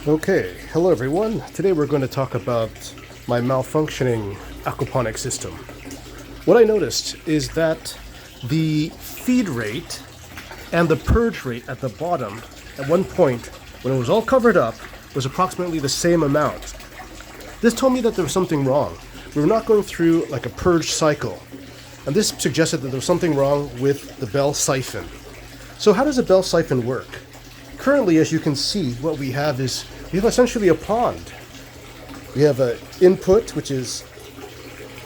Okay, hello everyone. Today we're going to talk about my malfunctioning aquaponic system. What I noticed is that the feed rate and the purge rate at the bottom, at one point, when it was all covered up, was approximately the same amount. This told me that there was something wrong. We were not going through like a purge cycle. And this suggested that there was something wrong with the bell siphon. So how does a bell siphon work? Currently, as you can see, what we have is we have essentially a pond. We have an input, which is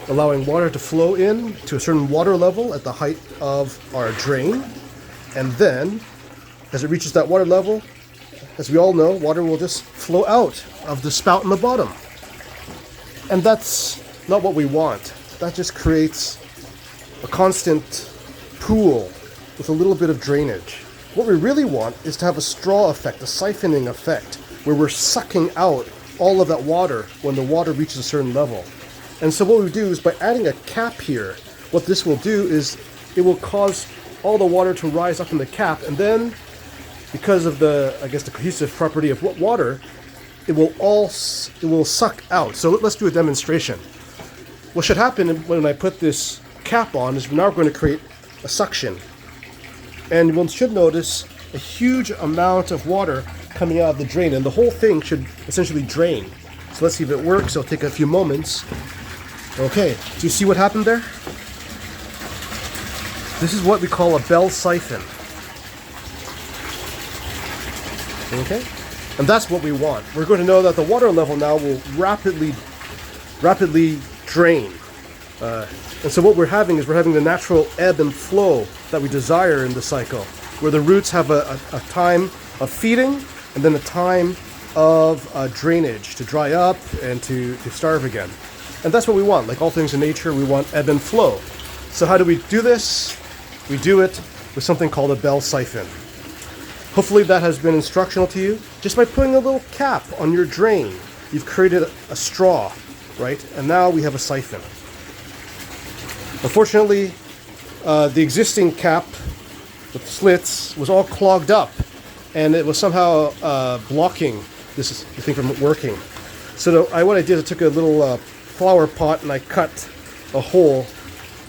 allowing water to flow in to a certain water level at the height of our drain. And then, as it reaches that water level, as we all know, water will just flow out of the spout in the bottom. And that's not what we want. That just creates a constant pool with a little bit of drainage. What we really want is to have a straw effect, a siphoning effect, where we're sucking out all of that water when the water reaches a certain level. And so what we do is by adding a cap here, what this will do is it will cause all the water to rise up in the cap, and then because of the cohesive property of water, it will suck out. So let's do a demonstration. What should happen when I put this cap on is now we're going to create a suction. And one should notice a huge amount of water coming out of the drain, and the whole thing should essentially drain. So let's see if it works. It'll take a few moments. Okay, do you see what happened there? This is what we call a bell siphon. Okay? And that's what we want. We're going to know that the water level now will rapidly drain. And so what we're having the natural ebb and flow that we desire in the cycle, where the roots have a time of feeding and then a time of drainage to dry up and to starve again. And that's what we want. Like all things in nature, we want ebb and flow. So how do we do this? We do it with something called a bell siphon. Hopefully that has been instructional to you. Just by putting a little cap on your drain, you've created a straw, right? And now we have a siphon. Unfortunately, the existing cap with slits was all clogged up, and it was somehow blocking this thing from working. So what I did, I took a little flower pot and I cut a hole,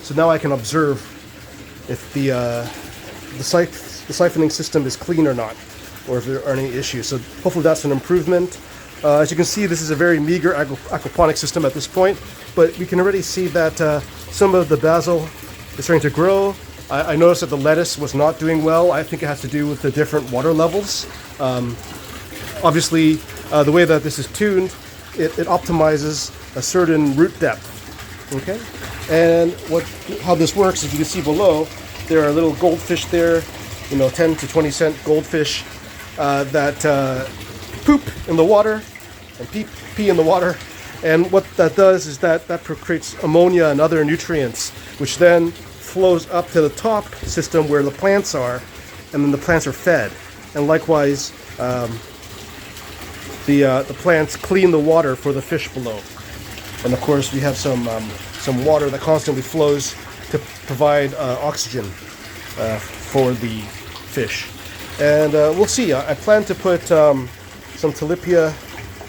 so now I can observe if the siphoning system is clean or not, or if there are any issues. So hopefully that's an improvement. As you can see, this is a very meager aquaponic system at this point, but we can already see that some of the basil is starting to grow. I noticed that the lettuce was not doing well. I think it has to do with the different water levels. Obviously, the way that this is tuned, it optimizes a certain root depth. Okay, and how this works, as you can see below, there are little goldfish there, 10 to 20 cent goldfish that poop in the water and pee in the water. And what that does is that creates ammonia and other nutrients, which then flows up to the top system where the plants are, and then the plants are fed. And likewise, the plants clean the water for the fish below. And of course, we have some water that constantly flows to provide oxygen for the fish. And we'll see. I plan to put some tilapia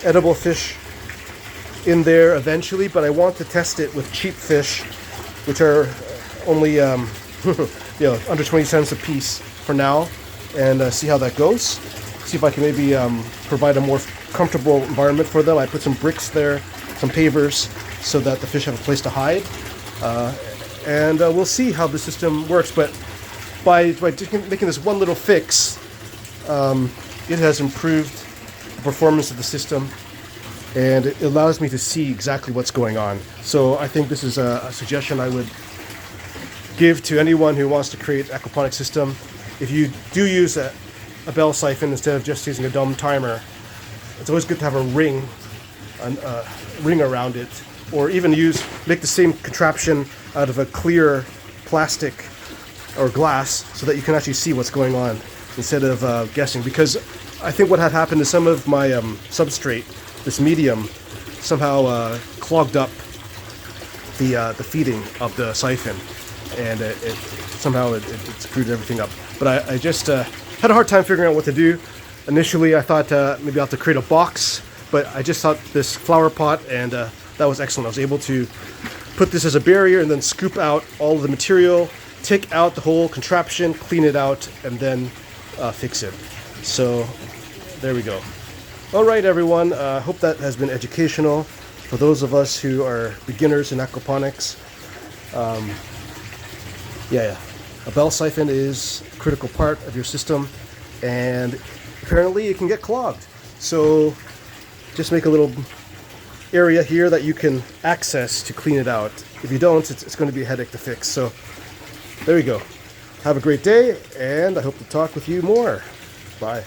edible fish in there eventually, but I want to test it with cheap fish, which are only under 20 cents a piece for now, and see how that goes. See if I can maybe provide a more comfortable environment for them. I put some bricks there, some pavers, so that the fish have a place to hide, and we'll see how the system works. But by making this one little fix, it has improved the performance of the system, and it allows me to see exactly what's going on. So I think this is a suggestion I would give to anyone who wants to create an aquaponic system. If you do use a bell siphon instead of just using a dumb timer, it's always good to have a ring around it, or even make the same contraption out of a clear plastic or glass so that you can actually see what's going on instead of guessing. Because I think what had happened is some of my substrate, this medium, somehow clogged up the feeding of the siphon, and it screwed everything up. But I just had a hard time figuring out what to do. Initially, I thought maybe I'll have to create a box, but I just thought this flower pot, and that was excellent. I was able to put this as a barrier and then scoop out all of the material, take out the whole contraption, clean it out, and then fix it. So there we go. All right, everyone. I hope that has been educational for those of us who are beginners in aquaponics. A bell siphon is a critical part of your system, and apparently it can get clogged. So just make a little area here that you can access to clean it out. If you don't, it's going to be a headache to fix. So there you go. Have a great day, and I hope to talk with you more. Bye.